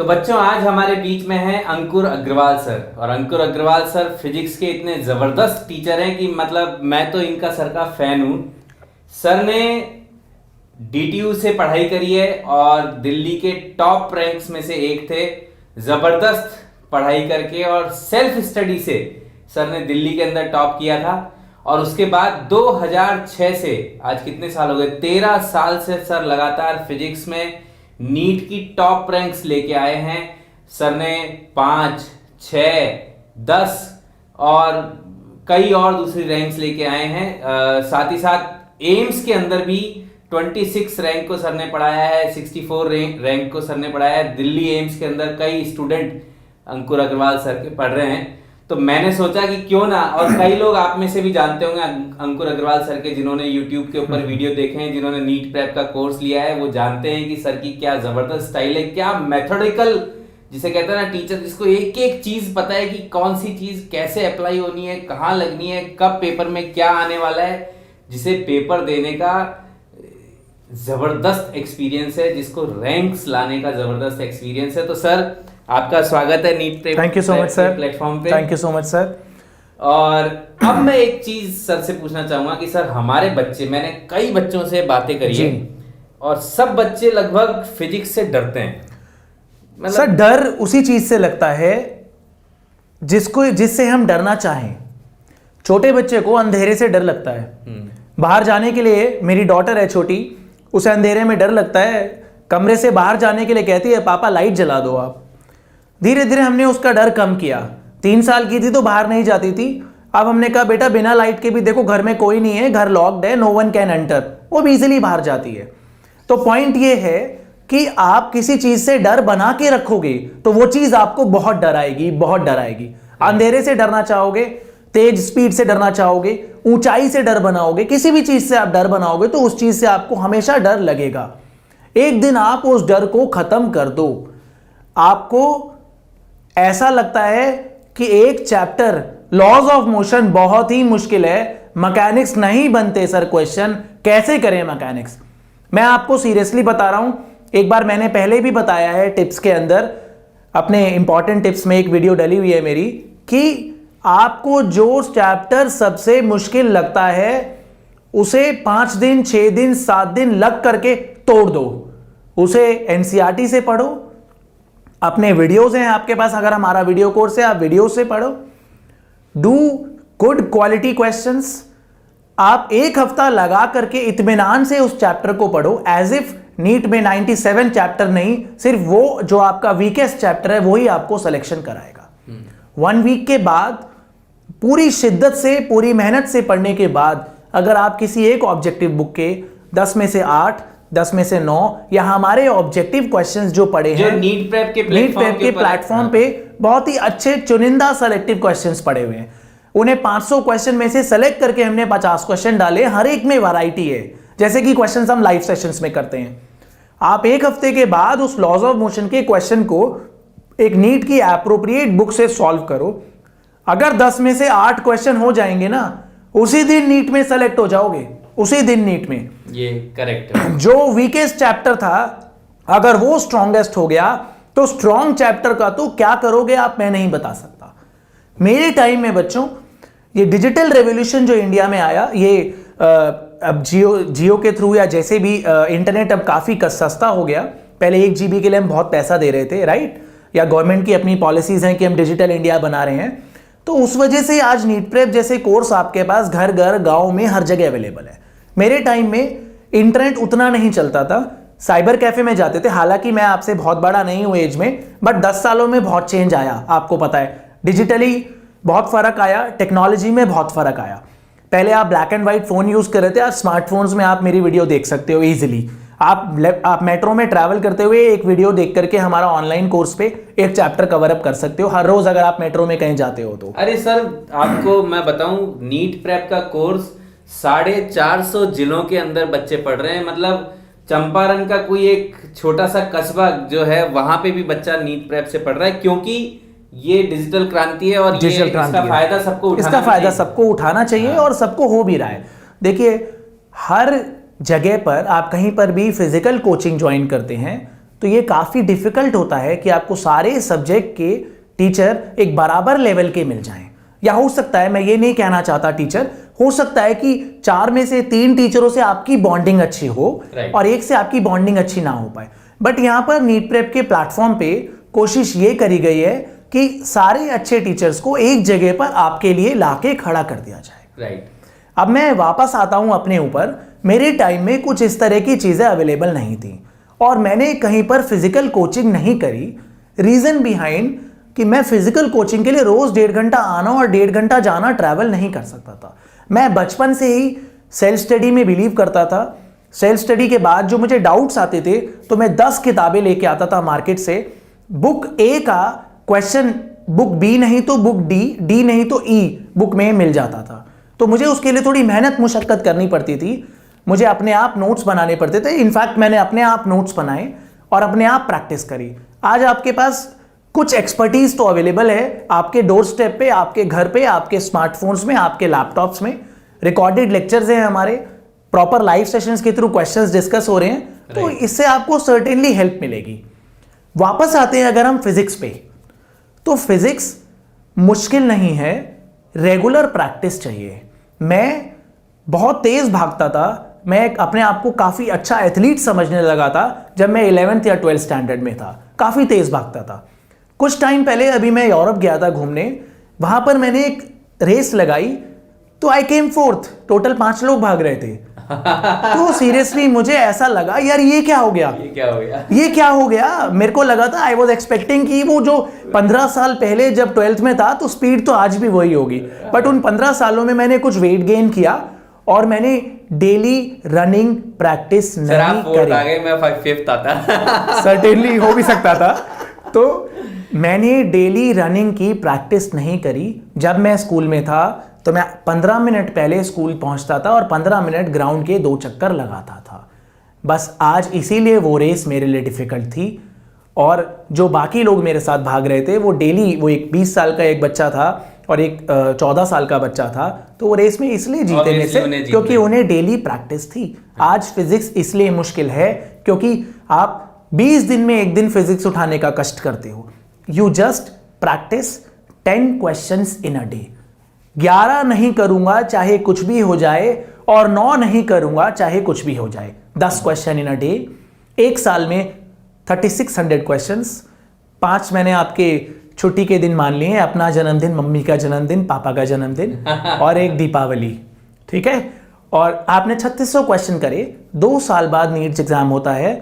तो बच्चों आज हमारे बीच में है अंकुर अग्रवाल सर। और अंकुर अग्रवाल सर फिजिक्स के इतने ज़बरदस्त टीचर हैं कि मतलब मैं तो इनका सर का फ़ैन हूँ। सर ने DTU से पढ़ाई करी है और दिल्ली के टॉप रैंक्स में से एक थे। ज़बरदस्त पढ़ाई करके और सेल्फ स्टडी से सर ने दिल्ली के अंदर टॉप किया था। और उसके बाद 2006 से आज कितने साल हो गए, 13 साल से सर लगातार फिजिक्स में नीट की टॉप रैंक्स लेके आए हैं। सर ने 5, 6, 10 और कई और दूसरी रैंक्स लेके आए हैं। साथ ही साथ एम्स के अंदर भी 26 रैंक को सर ने पढ़ाया है, 64 रैंक को सर ने पढ़ाया है। दिल्ली एम्स के अंदर कई स्टूडेंट अंकुर अग्रवाल सर के पढ़ रहे हैं। तो मैंने सोचा कि क्यों ना, और कई लोग आप में से भी जानते होंगे अंकुर अग्रवाल सर के, जिन्होंने YouTube के ऊपर वीडियो देखे हैं, जिन्होंने नीट प्रेप का कोर्स लिया है, वो जानते हैं कि सर की क्या जबरदस्त स्टाइल है, क्या मेथोडिकल, जिसे कहते हैं ना टीचर जिसको एक एक चीज पता है कि कौन सी चीज कैसे अप्लाई होनी है, कहाँ लगनी है, कब पेपर में क्या आने वाला है, जिसे पेपर देने का जबरदस्त एक्सपीरियंस है, जिसको रैंक्स लाने का जबरदस्त एक्सपीरियंस है। तो सर आपका स्वागत है NEET prep thank you so much sir platform पे। Thank you so much sir. और अब मैं एक चीज सर से पूछना चाहूंगा कि सर हमारे बच्चे, मैंने कई बच्चों से बातें करी है और सब बच्चे लगभग फिजिक्स से डरते हैं। मतलब सर डर उसी चीज से लगता है जिससे हम डरना चाहें। छोटे बच्चे को अंधेरे से डर लगता है। बाहर जाने के लिए, मेरी डॉटर है छोटी, उसे अंधेरे में डर लगता है। कमरे से बाहर जाने के लिए कहती है पापा लाइट जला दो आप। धीरे धीरे हमने उसका डर कम किया। 3 साल की थी तो बाहर नहीं जाती थी। अब हमने कहा बेटा बिना लाइट के भी देखो, घर में कोई नहीं है, घर लॉक्ड है, नो वन कैन एंटर। वो भी इजीली बाहर जाती है। तो पॉइंट ये है कि आप किसी चीज से डर बना के रखोगे तो वो चीज आपको बहुत डराएगी, बहुत डराएगी। अंधेरे से डरना चाहोगे, तेज स्पीड से डरना चाहोगे, ऊंचाई से डर बनाओगे, किसी भी चीज से आप डर बनाओगे तो उस चीज से आपको हमेशा डर लगेगा। एक दिन आप उस डर को खत्म कर दो। आपको ऐसा लगता है कि एक चैप्टर लॉज ऑफ मोशन बहुत ही मुश्किल है, मैकेनिक्स नहीं बनते सर, क्वेश्चन कैसे करें मैकेनिक्स। मैं आपको सीरियसली बता रहा हूं, एक बार मैंने पहले भी बताया है टिप्स के अंदर, अपने इंपॉर्टेंट टिप्स में एक वीडियो डली हुई है मेरी, कि आपको जो चैप्टर सबसे मुश्किल लगता है उसे 5 दिन, 6 दिन, 7 दिन लग करके तोड़ दो। उसे NCERT से पढ़ो, अपने वीडियोस हैं आपके पास, अगर हमारा वीडियो कोर्स है आप वीडियो से पढ़ो। Do good quality questions. आप 1 हफ्ता लगा करके इत्मीनान से उस चैप्टर को पढ़ो, एज इफ नीट में 97 चैप्टर नहीं, सिर्फ वो जो आपका वीकेस्ट चैप्टर है वही आपको सिलेक्शन कराएगा। 1 वीक के बाद पूरी शिद्दत से, पूरी मेहनत से पढ़ने के बाद अगर आप किसी एक ऑब्जेक्टिव बुक के 10 में से 8, 10 में से 9 या हमारे ऑब्जेक्टिव क्वेश्चंस जो पढ़े हैं नीट प्रेप के प्लेटफॉर्म पे बहुत ही अच्छे चुनिंदा सेलेक्टिव क्वेश्चंस पढ़े हुए हैं, उन्हें 500 क्वेश्चन में से सेलेक्ट करके हमने 50 क्वेश्चन डाले, हर एक में वैरायटी है, जैसे कि क्वेश्चंस हम लाइव सेशंस में करते हैं। आप 1 हफ्ते के बाद उस लॉज ऑफ मोशन के क्वेश्चन को एक नीट की एप्रोप्रिएट बुक से सॉल्व करो। अगर 10 में से 8 क्वेश्चन हो जाएंगे ना, उसी दिन नीट में सेलेक्ट हो जाओगे, उसी दिन नीट में। ये करेक्ट है। जो वीकेस्ट चैप्टर था अगर वो स्ट्रॉन्गेस्ट हो गया तो स्ट्रॉन्ग चैप्टर का तो क्या करोगे आप, मैं नहीं बता सकता। मेरे टाइम में बच्चों, ये डिजिटल रेवोल्यूशन जो इंडिया में आया, ये अब जियो के थ्रू या जैसे भी इंटरनेट अब काफी सस्ता हो गया। पहले 1 GB के लिए हम बहुत पैसा दे रहे थे, राइट, या गवर्नमेंट की अपनी पॉलिसीज हैं कि हम डिजिटल इंडिया बना रहे हैं। तो उस वजह से आज नीट प्रेप जैसे कोर्स आपके पास घर घर, गांव में, हर जगह अवेलेबल है। मेरे टाइम में इंटरनेट उतना नहीं चलता था, साइबर कैफे में जाते थे। हालांकि मैं आपसे बहुत बड़ा नहीं हूं एज में, बट 10 सालों में बहुत चेंज आया, आपको पता है। डिजिटली बहुत फर्क आया, टेक्नोलॉजी में बहुत फर्क आया। पहले आप black and white phone use कर रहे थे, आज स्मार्टफोन्स में आप मेरी वीडियो देख सकते हो इजीली। आप मेट्रो में ट्रैवल करते हुए एक वीडियो देख करके हमारा ऑनलाइन कोर्स पे एक चैप्टर कवर अप कर सकते हो हर रोज, अगर आप मेट्रो में कहीं जाते हो तो। अरे सर आपको मैं बताऊं, नीट प्रेप का कोर्स 450 जिलों के अंदर बच्चे पढ़ रहे हैं। मतलब चंपारण का कोई एक छोटा सा कस्बा जो है, वहां पे भी बच्चा नीट प्रेप से पढ़ रहा है, क्योंकि ये डिजिटल क्रांति है और इसका फायदा सबको उठाना चाहिए और सबको हो भी रहा है। देखिए, हर जगह पर आप कहीं पर भी फिजिकल कोचिंग ज्वाइन करते हैं तो ये काफ़ी डिफिकल्ट होता है कि आपको सारे सब्जेक्ट के टीचर एक बराबर लेवल के मिल जाएं। या हो सकता है, मैं ये नहीं कहना चाहता टीचर, हो सकता है कि 4 में से 3 टीचरों से आपकी बॉन्डिंग अच्छी हो और एक से आपकी बॉन्डिंग अच्छी ना हो पाए। बट यहाँ पर नीट प्रेप के प्लेटफॉर्म पे कोशिश ये करी गई है कि सारे अच्छे टीचर्स को एक जगह पर आपके लिए लाके खड़ा कर दिया जाए। राइट। अब मैं वापस आता हूं अपने ऊपर। मेरे टाइम में कुछ इस तरह की चीजें अवेलेबल नहीं थी और मैंने कहीं पर फिजिकल कोचिंग नहीं करी। रीजन बिहाइंड कि मैं फिजिकल कोचिंग के लिए रोज 1.5 घंटा आना और 1.5 घंटा जाना ट्रैवल नहीं कर सकता था। मैं बचपन से ही सेल्फ स्टडी में बिलीव करता था। सेल्फ स्टडी के बाद जो मुझे डाउट्स आते थे तो मैं 10 किताबें लेके आता था मार्केट से। बुक ए का क्वेश्चन बुक बी नहीं तो बुक डी नहीं तो ई बुक में मिल जाता था। तो मुझे उसके लिए थोड़ी मेहनत मुशक्कत करनी पड़ती थी। मुझे अपने आप नोट्स बनाने पड़ते थे। इनफैक्ट मैंने अपने आप नोट्स बनाए और अपने आप प्रैक्टिस करी। आज आपके पास कुछ एक्सपर्टीज तो अवेलेबल है आपके डोर स्टेप पे, आपके घर पे, आपके स्मार्टफोन्स में, आपके लैपटॉप्स में। रिकॉर्डेड लेक्चर्स हैं हमारे, प्रॉपर लाइव सेशंस के थ्रू क्वेश्चंस डिस्कस हो रहे हैं। तो इससे आपको सर्टेनली हेल्प मिलेगी। वापस आते हैं अगर हम फिजिक्स पे, तो फिजिक्स मुश्किल नहीं है, रेगुलर प्रैक्टिस चाहिए। मैं बहुत तेज भागता था, मैं अपने आप को काफी अच्छा एथलीट समझने लगा था जब मैं 11th या 12th स्टैंडर्ड में था। काफी तेज भागता था। कुछ टाइम पहले अभी मैं यूरोप गया था घूमने, वहां पर मैंने एक रेस लगाई तो आई केम 4th। टोटल 5 लोग भाग रहे थे। तो सीरियसली मुझे ऐसा लगा यार ये क्या हो गया, ये क्या हो गया। मेरे को लगा था, आई वॉज एक्सपेक्टिंग कि वो जो 15 साल पहले जब 12th में था तो स्पीड तो आज भी वही होगी। बट उन 15 सालों में मैंने कुछ वेट गेन किया और मैंने डेली रनिंग प्रैक्टिस नहीं करी। मैं 5th आता। सर्टेनली हो भी सकता था। तो मैंने डेली रनिंग की प्रैक्टिस नहीं करी। जब मैं स्कूल में था तो मैं 15 मिनट पहले स्कूल पहुंचता था और 15 मिनट ग्राउंड के 2 चक्कर लगाता था बस। आज इसीलिए वो रेस मेरे लिए डिफिकल्ट थी। और जो बाकी लोग मेरे साथ भाग रहे थे वो डेली, वो एक 20 साल का एक बच्चा था और एक 14 साल का बच्चा था, तो वो रेस में इसलिए जीते में से क्योंकि उन्हें डेली प्रैक्टिस थी। आज फिजिक्स इसलिए मुश्किल है क्योंकि आप 20 दिन में एक दिन फिजिक्स उठाने का कष्ट करते हो। You just practice 10 questions in a day. 11 नहीं करूंगा चाहे कुछ भी हो जाए और 9 नहीं करूंगा चाहे कुछ भी हो जाए। 10 क्वेश्चन इन अ डे। एक साल में 3600 क्वेश्चंस। 5 मैंने आपके छुट्टी के दिन मान लिए हैं, अपना जन्मदिन, मम्मी का जन्मदिन, पापा का जन्मदिन और एक दीपावली, ठीक है। और आपने 3600 क्वेश्चन करे। 2 साल बाद नीट्स एग्जाम होता है,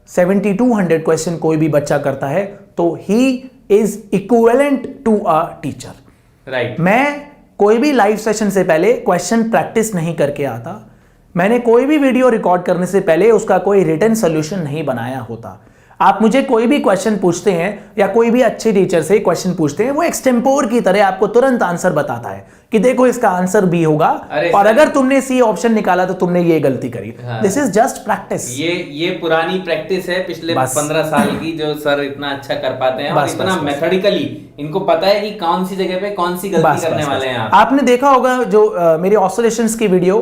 7200 क्वेश्चन कोई भी बच्चा करता है तो he is equivalent to a teacher. Right. मैं कोई भी लाइव सेशन से पहले क्वेश्चन प्रैक्टिस नहीं करके आता। मैंने कोई भी वीडियो रिकॉर्ड करने से पहले उसका कोई रिटन सोल्यूशन नहीं बनाया होता। आप मुझे कोई भी क्वेश्चन पूछते हैं या कोई भी अच्छे टीचर से क्वेश्चन पूछते हैं, वो एक्सटेम्पोर की तरह आपको तुरंत आंसर बताता है कि देखो इसका आंसर बी होगा और अगर तुमने सी ऑप्शन निकाला तो तुमने ये गलती करी। This is just practice. ये पुरानी प्रैक्टिस है पिछले 15 साल की, जो सर इतना अच्छा कर पाते हैं और इतना मेथोडिकली इनको पता है कि कौन सी जगह पे कौन सी गलती करने वाले हैं। आपने देखा होगा जो मेरे ऑसिलेशंस की वीडियो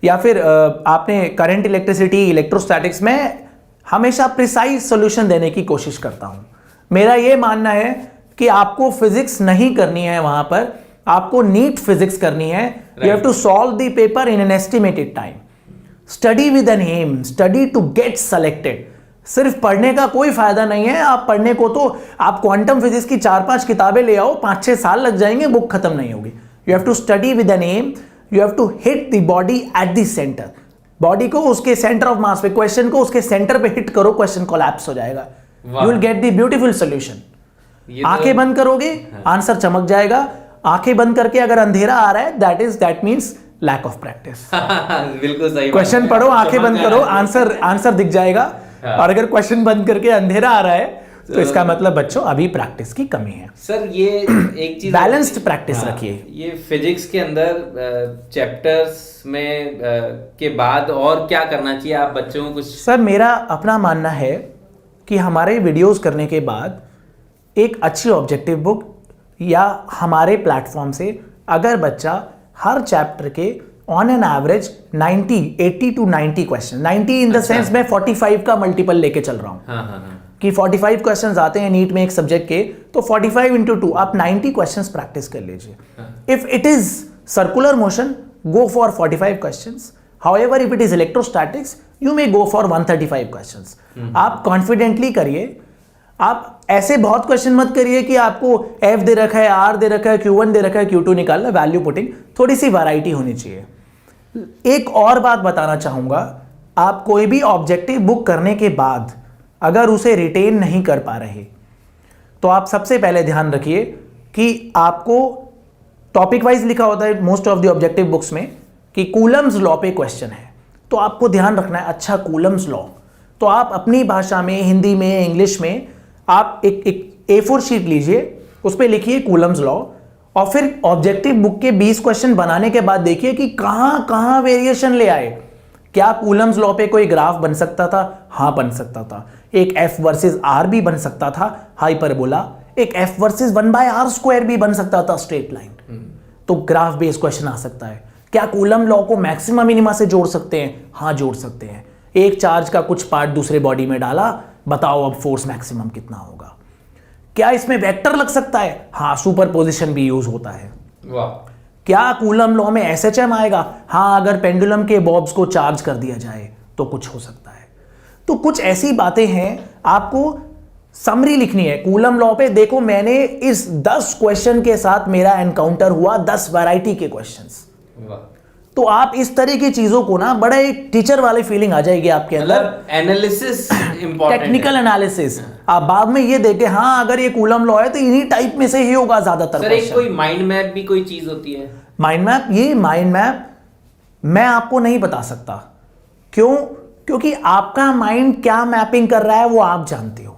या फिर आपने करंट इलेक्ट्रिसिटी, इलेक्ट्रोस्टैटिक्स में हमेशा प्रिसाइज सॉल्यूशन देने की कोशिश करता हूं। मेरा यह मानना है कि आपको फिजिक्स नहीं करनी है, वहां पर आपको नीट फिजिक्स करनी है। You have to solve the paper in an estimated time. Study with an aim, study to get selected. सिर्फ पढ़ने का कोई फायदा नहीं है। आप पढ़ने को तो आप क्वांटम फिजिक्स की 4-5 किताबें ले आओ, 5-6 साल लग जाएंगे, बुक खत्म नहीं होगी। You have to study with an aim, you have to hit the body at the centre. Body को उसके सेंटर ऑफ मास पे, क्वेश्चन को उसके सेंटर पे हिट करो, क्वेश्चन कोलैप्स हो जाएगा। You will get the beautiful solution. आंखें बंद करोगे, आंसर चमक जाएगा। आंखें बंद करके अगर अंधेरा आ रहा है, that means lack of practice. बिल्कुल सही। क्वेश्चन पढ़ो, आंखें बंद करो, आंसर दिख जाएगा। और अगर क्वेश्चन बंद करके अंधेरा आ रहा है तो इसका मतलब बच्चों अभी प्रैक्टिस की कमी है। सर ये एक चीज, बैलेंस्ड प्रैक्टिस रखिए। ये फिजिक्स के अंदर चैप्टर्स में के बाद और क्या करना चाहिए आप बच्चों को कुछ? सर मेरा अपना मानना है कि हमारे वीडियोस करने के बाद एक अच्छी ऑब्जेक्टिव बुक या हमारे प्लेटफॉर्म से अगर बच्चा हर चैप्टर के on an average 80 to 90 question, 90 in the sense मैं 45 का मल्टीपल लेके चल रहा हूं। कि 45 क्वेश्चंस आते हैं नीट में एक सब्जेक्ट के, तो 45 इंटू 2 आप 90 क्वेश्चंस प्रैक्टिस कर लीजिए। If it is circular motion, go for 45 questions. However if it is electrostatics, you may go for 135 questions. आप कॉन्फिडेंटली करिए। आप ऐसे बहुत क्वेश्चन मत करिए कि आपको F दे रखा है, R दे रखा है, Q1 दे रखा है, Q2 निकालना, वैल्यू पुटिंग, थोड़ी सी वैरायटी होनी चाहिए। एक और बात बताना चाहूंगा, आप कोई भी ऑब्जेक्टिव बुक करने के बाद अगर उसे रिटेन नहीं कर पा रहे, तो आप सबसे पहले ध्यान रखिए कि आपको टॉपिक वाइज लिखा होता है most of the objective books में कि कूलम्स लॉ पे क्वेश्चन है, तो आपको ध्यान रखना है अच्छा कूलम्स लॉ। तो आप अपनी भाषा में, हिंदी में, इंग्लिश में आप एक A4 शीट लीजिए, उस पर लिखिए कूलम्स लॉ, और फिर ऑब्जेक्टिव बुक के 20 क्वेश्चन बनाने के बाद देखिए कि कहां कहां वेरिएशन ले आए। क्या कूलम्स लॉ पे कोई ग्राफ बन सकता था? हाँ बन सकता था। एक F वर्सेस R भी बन सकता था, हाइपरबोला। एक F वर्सेस 1/r² भी बन सकता था, स्ट्रेट लाइन। तो ग्राफ बेस्ड क्वेश्चन आ सकता है। क्या कूलम लॉ को मैक्सिमा मिनिमा से जोड़ सकते हैं? हाँ जोड़ सकते हैं। एक चार्ज का कुछ पार्ट दूसरे बॉडी में डाला, बताओ अब फोर्स मैक्सिमम कितना होगा। क्या इसमें वेक्टर लग सकता है? हाँ, सुपरपोजिशन भी यूज होता है। वाह। क्या कूलम लॉ में SHM आएगा? हाँ, अगर पेंडुलम के बॉब्स को चार्ज कर दिया जाए तो कुछ हो सकता है। तो कुछ ऐसी बातें हैं, आपको समरी लिखनी है कूलम लॉ पे। देखो, मैंने इस 10 क्वेश्चन के साथ मेरा एनकाउंटर हुआ 10 वैरायटी के क्वेश्चंस। तो आप इस तरह की चीजों को ना, बड़ा एक टीचर वाली फीलिंग आ जाएगी आपके अंदर। Analysis important, technical analysis. आप बाद में ये देखे, हाँ अगर ये कूलम लॉ है तो इन्हीं टाइप में से ही होगा ज्यादातर। सर एक कोई माइंड मैप भी कोई चीज होती है? माइंड मैप, ये माइंड मैप मैं आपको नहीं बता सकता। क्यों? क्योंकि आपका माइंड क्या मैपिंग कर रहा है वो आप जानते हो।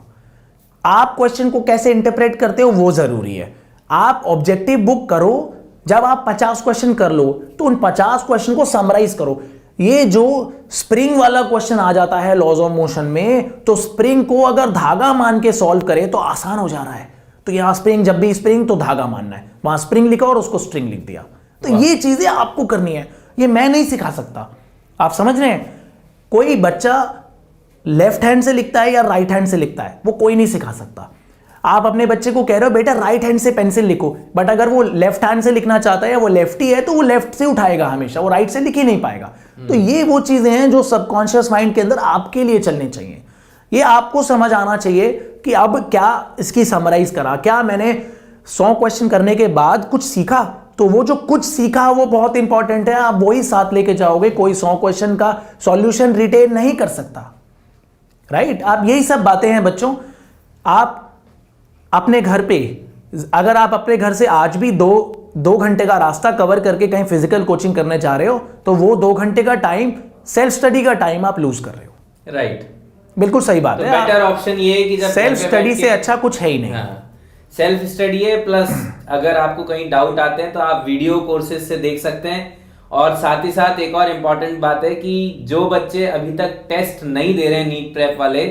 आप क्वेश्चन को कैसे इंटरप्रेट करते हो वो जरूरी है। आप ऑब्जेक्टिव बुक करो, जब आप 50 क्वेश्चन कर लो तो उन 50 क्वेश्चन को समराइज करो। ये जो स्प्रिंग वाला क्वेश्चन आ जाता है लॉज ऑफ मोशन में, तो स्प्रिंग को अगर धागा मान के सॉल्व करें तो आसान हो जा रहा है। तो यहां स्प्रिंग, जब भी स्प्रिंग तो धागा मानना है, वहां स्प्रिंग लिखा और उसको स्ट्रिंग लिख दिया। तो ये चीजें आपको करनी है, ये मैं नहीं सिखा सकता। आप समझ रहे हैं? कोई बच्चा लेफ्ट हैंड से लिखता है या राइट हैंड से लिखता है, वो कोई नहीं सिखा सकता। आप अपने बच्चे को कह रहे हो बेटा राइट हैंड से पेंसिल लिखो, बट अगर वो लेफ्ट हैंड से लिखना चाहता है या वो लेफ्टी है तो वो लेफ्ट से उठाएगा हमेशा, वो राइट से लिख ही नहीं पाएगा। तो ये वो चीजें हैं जो सबकॉन्शियस माइंड के अंदर आपके लिए चलनी चाहिए। ये आपको समझ आना चाहिए कि अब क्या इसकी समराइज करा, क्या मैंने 100 क्वेश्चन करने के बाद कुछ सीखा। तो वो जो कुछ सीखा वो बहुत इंपॉर्टेंट है, आप वही साथ लेके जाओगे। कोई 100 क्वेश्चन का सॉल्यूशन रिटेन नहीं कर सकता, राइट? आप यही सब बातें हैं बच्चों। आप अपने घर पे, अगर आप अपने घर से आज भी दो घंटे का रास्ता कवर करके कहीं फिजिकल कोचिंग करने जा रहे हो, तो वो 2 घंटे का टाइम, सेल्फ स्टडी का टाइम आप लूज कर रहे हो। राइट, बिल्कुल सही बात है। बेटर ऑप्शन ये है कि जब सेल्फ स्टडी से अच्छा कुछ है ही नहीं। सेल्फ स्टडी है, प्लस अगर आपको कहीं डाउट आते हैं तो आप वीडियो कोर्सेज से देख सकते हैं। और साथ ही साथ एक और इम्पॉर्टेंट बात है कि जो बच्चे अभी तक टेस्ट नहीं दे रहे हैं नीट प्रेप वाले,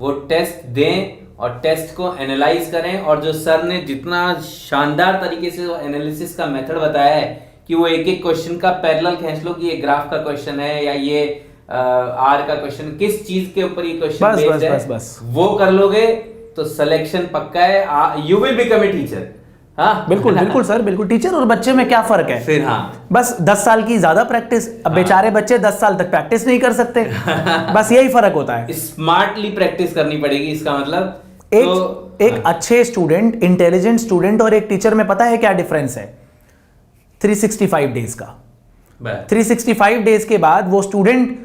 वो टेस्ट दें और टेस्ट को एनालाइज करें। और जो सर ने जितना शानदार तरीके से एनालिसिस का मेथड बताया है कि वो एक एक क्वेश्चन का पैरेलल खींच लो कि ये ग्राफ का क्वेश्चन है या ये आर का क्वेश्चन, किस चीज के ऊपर ये क्वेश्चन बेस्ड है, बस वो कर लोगे तो सिलेक्शन पक्का है। You will become a teacher. हाँ बिल्कुल बिल्कुल सर, बिल्कुल। टीचर और बच्चे में क्या फर्क है? फिर हाँ, बस 10 साल की ज्यादा प्रैक्टिस। अब बेचारे बच्चे 10 साल तक प्रैक्टिस नहीं कर सकते, बस यही फर्क होता है। स्मार्टली प्रैक्टिस करनी पड़ेगी, इसका मतलब। एक अच्छे स्टूडेंट, इंटेलिजेंट स्टूडेंट और एक टीचर में पता है क्या डिफरेंस है? 365 डेज का। 365 डेज के बाद वो student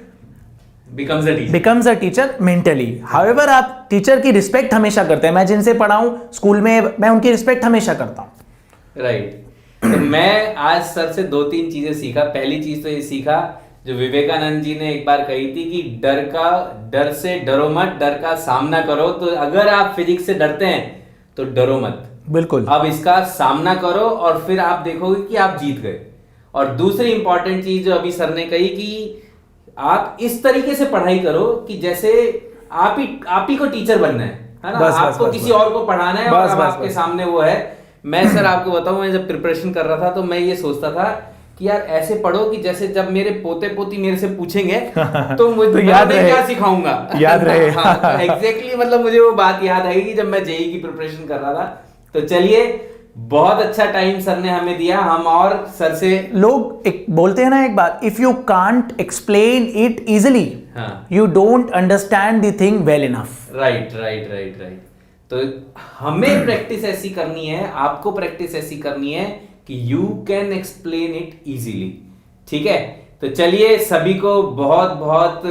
becomes a teacher mentally. However आप टीचर की रिस्पेक्ट हमेशा करते हैं। मैं जिनसे पढ़ाऊं स्कूल में, मैं उनकी रिस्पेक्ट हमेशा करता हूं। राइट। तो मैं आज सर से 2-3 चीजें सीखा। पहली चीज तो ये सीखा जो विवेकानंद जी ने एक बार कही थी कि डर से डरो मत, डर का सामना करो। तो अगर आप फिजिक्स से डरते हैं तो डरो मत, बिल्कुल। अब इसका सामना करो और फिर आप देखोगे कि आप जीत गए। और दूसरी इंपॉर्टेंट चीज जो अभी सर ने कही कि आप इस तरीके से पढ़ाई करो कि जैसे आप ही को टीचर बनना है ना, आपको किसी और को पढ़ाना है और अब आपके सामने वो है। मैं सर आपको बताऊं, मैं जब प्रिपरेशन कर रहा था तो मैं ये सोचता था कि यार ऐसे पढ़ो कि जैसे जब मेरे पोते पोती मेरे से पूछेंगे तो मुझे तो याद मैं रहे, क्या सिखाऊंगा, याद रहे। हाँ, एग्जैक्टली मतलब मुझे वो बात याद आएगी जब मैं जेई की प्रिपरेशन कर रहा था। तो चलिए, बहुत अच्छा टाइम सर ने हमें दिया, हम और सर से लोग एक बोलते हैं ना एक बात, if you can't explain it easily हाँ। You don't understand the thing well enough. Right right right right. तो हमें प्रैक्टिस ऐसी करनी है, आपको प्रैक्टिस ऐसी करनी है कि you can explain it easily. ठीक है, तो चलिए सभी को बहुत बहुत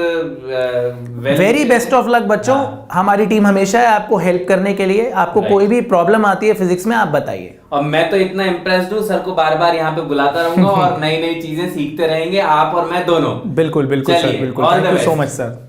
वेरी बेस्ट ऑफ लक बच्चों। हाँ। हमारी टीम हमेशा है आपको हेल्प करने के लिए। आपको Right. कोई भी प्रॉब्लम आती है फिजिक्स में आप बताइए। और मैं तो इतना इम्प्रेस्ड हूँ, सर को बार बार यहाँ पे बुलाता रहूंगा और नई नई चीजें सीखते रहेंगे आप और मैं दोनों। बिल्कुल बिल्कुल सर, चलिए, बिल्कुल। all thank the you so best. Much sir.